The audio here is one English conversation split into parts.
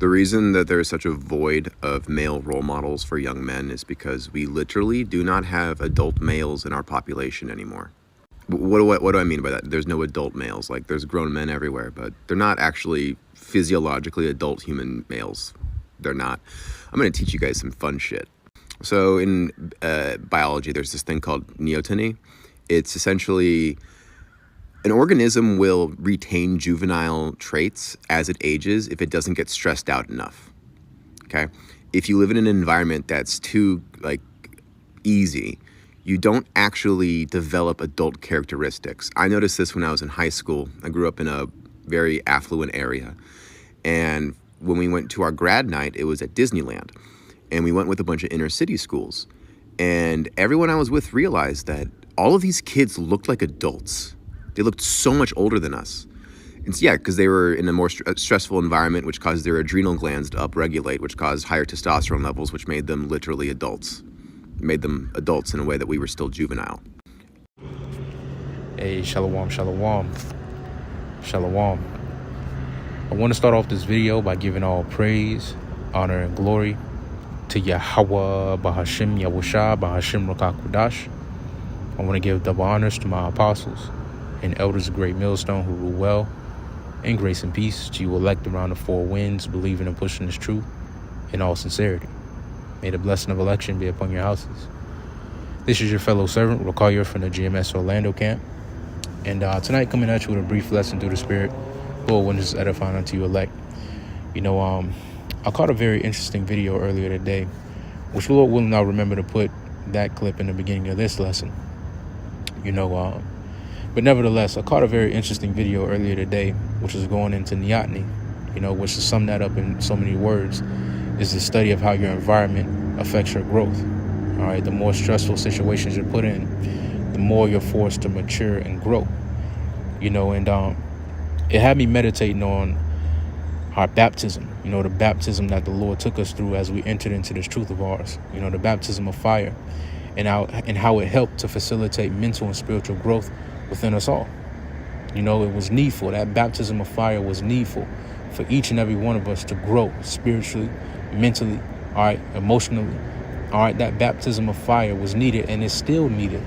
The reason that there is such a void of male role models for young men is because we literally do not have adult males in our population anymore. What do I mean by that? There's no adult males. Like, there's grown men everywhere, but they're not actually physiologically adult human males. They're not. I'm going to teach you guys some fun shit. So in biology, there's this thing called neoteny. It's essentially an organism will retain juvenile traits as it ages if it doesn't get stressed out enough. Okay? If you live in an environment that's too easy, you don't actually develop adult characteristics. I noticed this when I was in high school. I grew up in a very affluent area. And when we went to our grad night, it was at Disneyland. And we went with a bunch of inner city schools. And everyone I was with realized that all of these kids looked like adults. They looked so much older than us. It's because they were in a more stressful environment, which caused their adrenal glands to upregulate, which caused higher testosterone levels, which made them literally adults. Made them adults in a way that we were still juvenile. Hey, shalom, shalom, shalom. I want to start off this video by giving all praise, honor, and glory to Yahweh, Bahashim, Yahusha, Bahashim, Rakakwadash. I want to give double honors to my apostles and elders of Great Millstone who rule well, and grace and peace to you elect around the four winds, believing and pushing this truth in all sincerity. May the blessing of election be upon your houses. This is your fellow servant, Rakayer from the GMS Orlando camp. And tonight, coming at you with a brief lesson through the Spirit. Lord, when this is edifying unto you elect. I caught a very interesting video earlier today, which Lord will now remember to put that clip in the beginning of this lesson. But nevertheless, I caught a very interesting video earlier today, which is going into neoteny, which to sum that up in so many words, is the study of how your environment affects your growth. All right, the more stressful situations you're put in, the more you're forced to mature and grow. It had me meditating on our baptism, the baptism that the Lord took us through as we entered into this truth of ours, the baptism of fire, and how it helped to facilitate mental and spiritual growth within us all. It was needful. That baptism of fire was needful for each and every one of us to grow spiritually, mentally, all right, emotionally. All right, that baptism of fire was needed and is still needed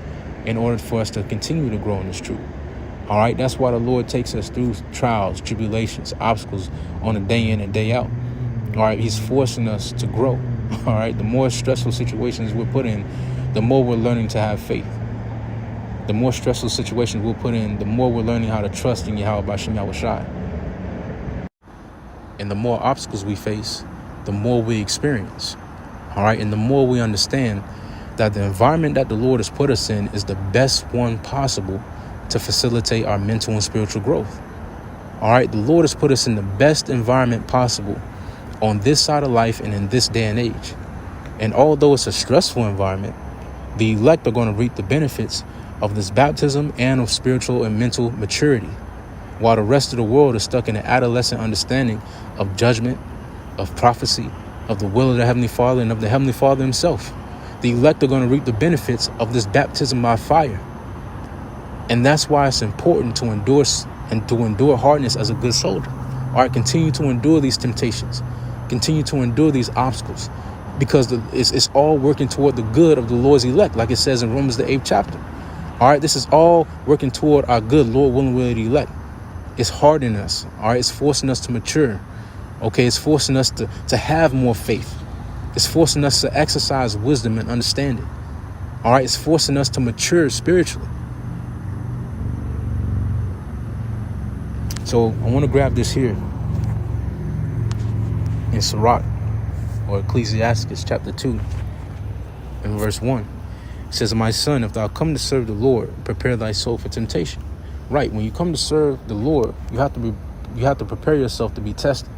in order for us to continue to grow in this truth. All right, that's why the Lord takes us through trials, tribulations, obstacles on a day in and day out. All right, he's forcing us to grow. All right, the more stressful situations we're put in, the more we're learning to have faith. The more stressful situations we're put in, the more we're learning how to trust in Yahweh Bashim Yahushai. And the more obstacles we face, the more we experience. All right, and the more we understand that the environment that the Lord has put us in is the best one possible to facilitate our mental and spiritual growth. All right, the Lord has put us in the best environment possible on this side of life and in this day and age. And although it's a stressful environment, the elect are going to reap the benefits of this baptism and of spiritual and mental maturity, while the rest of the world is stuck in an adolescent understanding of judgment, of prophecy, of the will of the Heavenly Father and of the Heavenly Father himself. The elect are going to reap the benefits of this baptism by fire. And that's why it's important to endure hardness as a good soldier. All right, continue to endure these temptations. Continue to endure these obstacles, because it's all working toward the good of the Lord's elect, like it says in Romans the 8th chapter. All right, this is all working toward our good, Lord willing, will of the elect. It's hardening us. All right, it's forcing us to mature. Okay, it's forcing us to have more faith. It's forcing us to exercise wisdom and understanding. All right, it's forcing us to mature spiritually. So I want to grab this here in Sirach, or Ecclesiastes chapter 2 and verse 1. It says, "My son, if thou come to serve the Lord, prepare thy soul for temptation." Right, when you come to serve the Lord, you have to prepare yourself to be tested.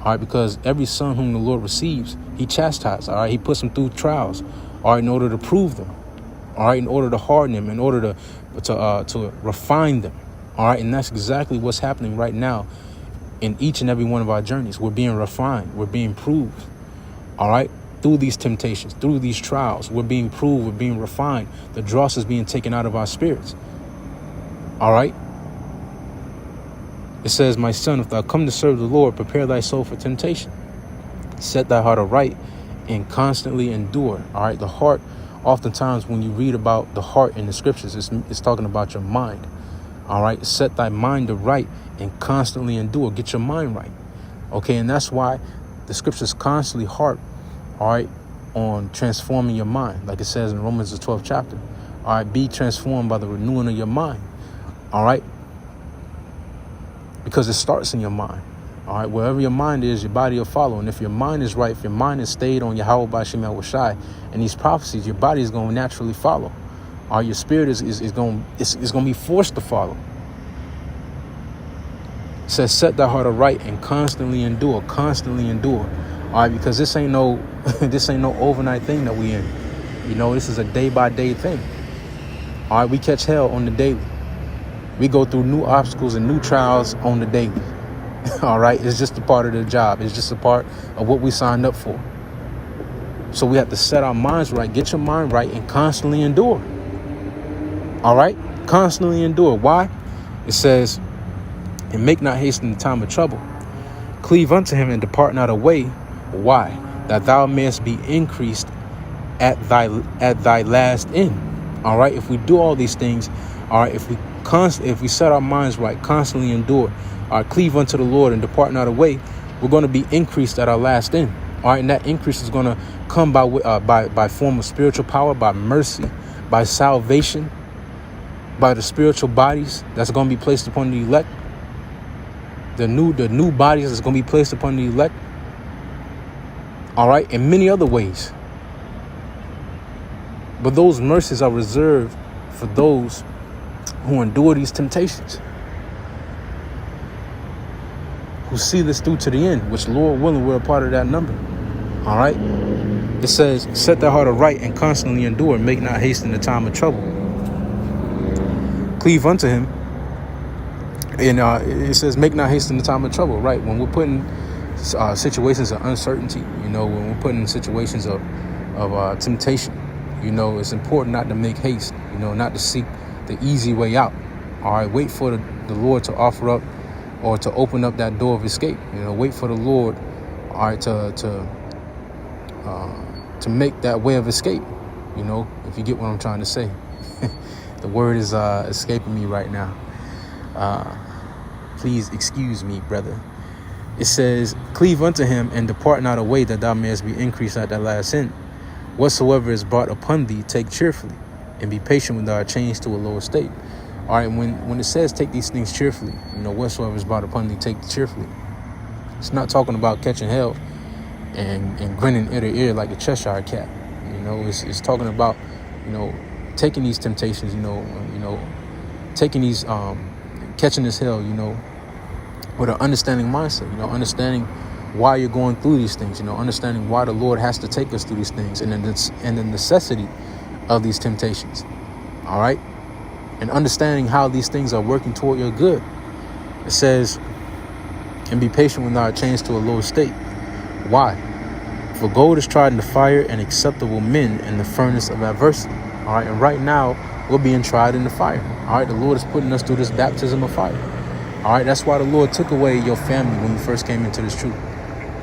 All right, because every son whom the Lord receives, he chastises. All right, he puts them through trials. All right, in order to prove them. All right, in order to harden them, in order to refine them. All right, and that's exactly what's happening right now in each and every one of our journeys. We're being refined. We're being proved. All right, through these temptations, through these trials, we're being proved. We're being refined. The dross is being taken out of our spirits. All right. It says, my son, if thou come to serve the Lord, prepare thy soul for temptation. Set thy heart aright and constantly endure. All right. The heart, oftentimes when you read about the heart in the scriptures, it's talking about your mind. All right. Set thy mind aright and constantly endure. Get your mind right. Okay. And that's why the scriptures constantly harp, all right, on transforming your mind. Like it says in Romans, the 12th chapter. All right. Be transformed by the renewing of your mind. All right. Because it starts in your mind. All right, wherever your mind is, your body will follow. And if your mind is right, if your mind is stayed on Yahweh Bashim Yahushai and these prophecies, your body is going to naturally follow. All right, your spirit is going to be forced to follow. It says, set thy heart aright and constantly endure. Constantly endure. All right, because this ain't no overnight thing that we in. You know, this is a day by day thing. All right, we catch hell on the daily. We go through new obstacles and new trials on the daily. All right. It's just a part of the job. It's just a part of what we signed up for. So we have to set our minds right, get your mind right, and constantly endure. All right. Constantly endure. Why? It says, and make not haste in the time of trouble. Cleave unto him and depart not away. Why? That thou mayest be increased at thy last end. All right. If we do all these things, all right, if we set our minds right, constantly endure, cleave unto the Lord and depart not away, we're going to be increased at our last end. All right, and that increase is going to come by form of spiritual power, by mercy, by salvation, by the spiritual bodies that's going to be placed upon the elect, the new bodies that's going to be placed upon the elect. All right, in many other ways. But those mercies are reserved for those who endure these temptations, who see this through to the end, which, Lord willing, we're a part of that number. All right. It says, set thy heart aright and constantly endure, make not haste in the time of trouble. Cleave unto him. And it says, make not haste in the time of trouble. Right. When we're put in situations of uncertainty, you know, when we're put in situations of temptation, you know, it's important not to make haste, you know, not to seek the easy way out. All right. Wait for the Lord to offer up or to open up that door of escape. You know, wait for the Lord, all right, to make that way of escape. You know, if you get what I'm trying to say. The word is escaping me right now. Please excuse me, brother. It says, cleave unto him and depart not away, that thou mayest be increased at thy last end. Whatsoever is brought upon thee, take cheerfully, and be patient when thou art changed to a lower state. All right, when it says take these things cheerfully, you know, whatsoever is brought upon thee, take cheerfully. It's not talking about catching hell and grinning ear to ear like a Cheshire cat. You know, it's talking about, you know, taking these temptations, you know, taking these, catching this hell, you know, with an understanding mindset, you know, understanding why you're going through these things, you know, understanding why the Lord has to take us through these things and the necessity of these temptations. All right. And understanding how these things are working toward your good. It says, and be patient when thou art changed to a lower state. Why? For gold is tried in the fire, and acceptable men in the furnace of adversity. All right. And right now we're being tried in the fire. All right. The Lord is putting us through this baptism of fire. All right. That's why the Lord took away your family when you first came into this truth.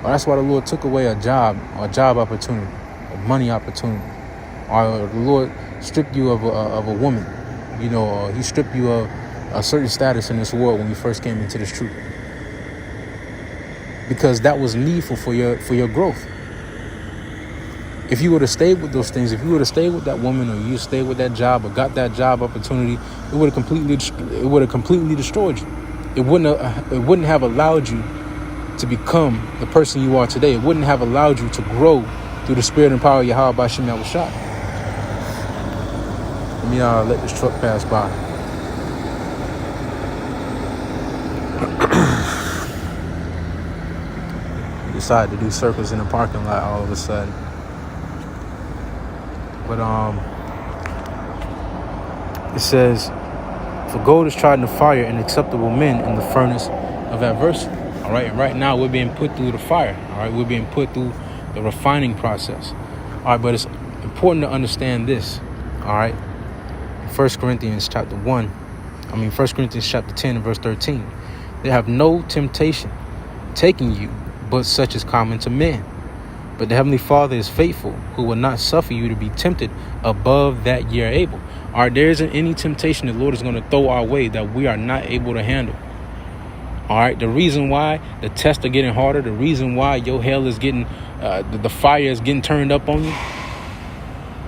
Or that's why the Lord took away a job opportunity, a money opportunity. Or the Lord stripped you of a woman. You know, he stripped you of a certain status in this world when you first came into this truth. Because that was needful for your growth. If you would have stayed with those things, if you would have stayed with that woman, or you stayed with that job, or got that job opportunity, it would have completely destroyed you. It wouldn't have allowed you to become the person you are today. It wouldn't have allowed you to grow through the spirit and power of Yahweh Bashim Yahushai. Let me let this truck pass by. Decided to do circles in the parking lot all of a sudden. But it says, for gold is tried in the fire, and acceptable men in the furnace of adversity. All right, and right now we're being put through the fire. All right, we're being put through the refining process. All right, but it's important to understand this. All right, 1 Corinthians chapter 10 and verse 13. They have no temptation taking you, but such is common to men. But the Heavenly Father is faithful, who will not suffer you to be tempted above that ye are able. All right, there isn't any temptation the Lord is going to throw our way that we are not able to handle. All right, the reason why the tests are getting harder, the reason why your hell is getting, the fire is getting turned up on you,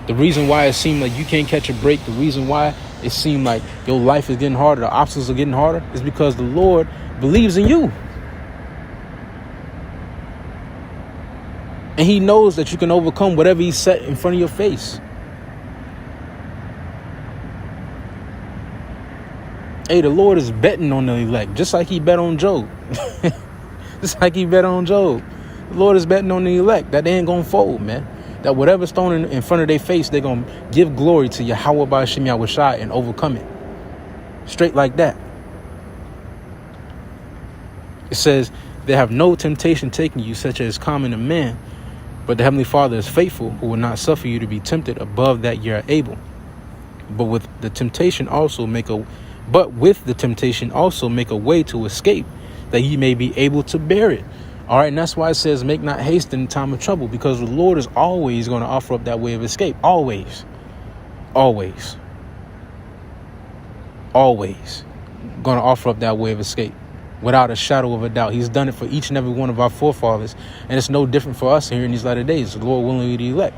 the reason why it seems like you can't catch a break, the reason why it seems like your life is getting harder, the obstacles are getting harder, is because the Lord believes in you. And he knows that you can overcome whatever he set in front of your face. Hey, the Lord is betting on the elect, just like he bet on Job. Just like he bet on Job. The Lord is betting on the elect that they ain't going to fold, man. That whatever's thrown in front of their face, they're going to give glory to Yahweh Ba'ashem Yahushai and overcome it. Straight like that. It says, they have no temptation taking you, such as common to man. But the Heavenly Father is faithful, who will not suffer you to be tempted above that ye are able. But with the temptation also make a way to escape, that ye may be able to bear it. All right, and that's why it says, make not haste in time of trouble, because the Lord is always going to offer up that way of escape. Always. Always. Always going to offer up that way of escape. Without a shadow of a doubt. He's done it for each and every one of our forefathers. And it's no different for us here in these latter days. The Lord willingly the elect.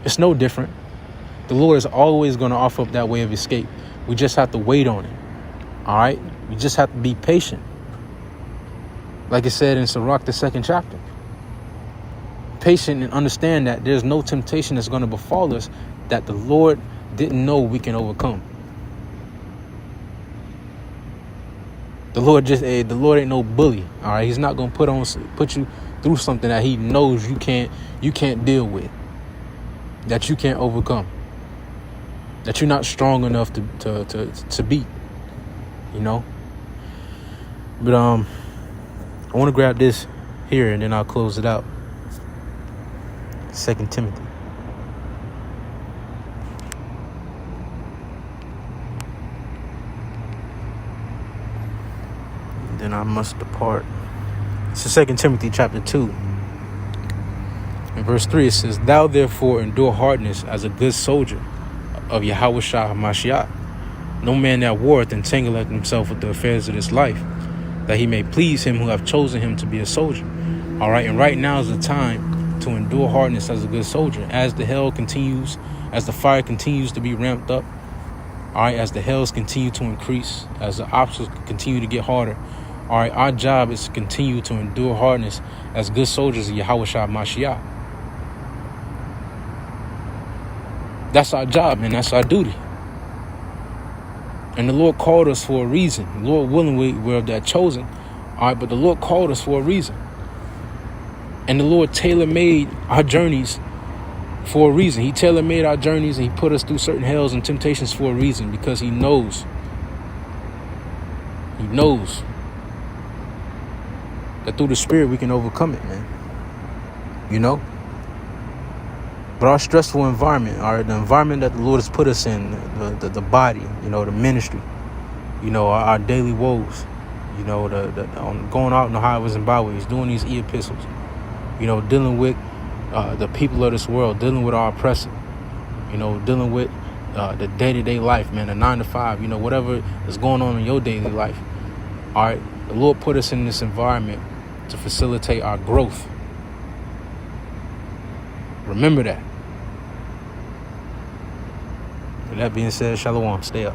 It's no different. The Lord is always going to offer up that way of escape. We just have to wait on it. All right? We just have to be patient. Like it said in Sirach, the 2nd chapter. Patient and understand that there's no temptation that's going to befall us that the Lord didn't know we can overcome. The Lord ain't no bully. All right. He's not going to put you through something that he knows you can't deal with, that you can't overcome, that you're not strong enough to beat, you know. But I want to grab this here and then I'll close it out. 2 Timothy. Then I must depart. It's 2 Timothy chapter 2. In verse 3 it says, thou therefore endure hardness as a good soldier of Yahushua HaMashiach. No man that warreth entangleth himself with the affairs of this life, that he may please him who have chosen him to be a soldier. All right, and right now is the time to endure hardness as a good soldier. As the hell continues, as the fire continues to be ramped up, all right, as the hells continue to increase, as the obstacles continue to get harder, all right, our job is to continue to endure hardness as good soldiers of Yahushua HaMashiach. That's our job, man. That's our duty. And the Lord called us for a reason. The Lord willingly, we're of that chosen. All right, but the Lord called us for a reason. And the Lord tailor-made our journeys for a reason. He tailor-made our journeys and he put us through certain hells and temptations for a reason, because he knows. He knows that through the Spirit we can overcome it, man. You know? But our stressful environment, the environment that the Lord has put us in, the body, you know, the ministry, you know, our daily woes, you know, going out in the highways and byways, doing these e-epistles, you know, dealing with the people of this world, dealing with our oppressor, you know, dealing with the day-to-day life, man, the 9 to 5, you know, whatever is going on in your daily life. All right, the Lord put us in this environment to facilitate our growth. Remember that. With that being said, shalom, stay up.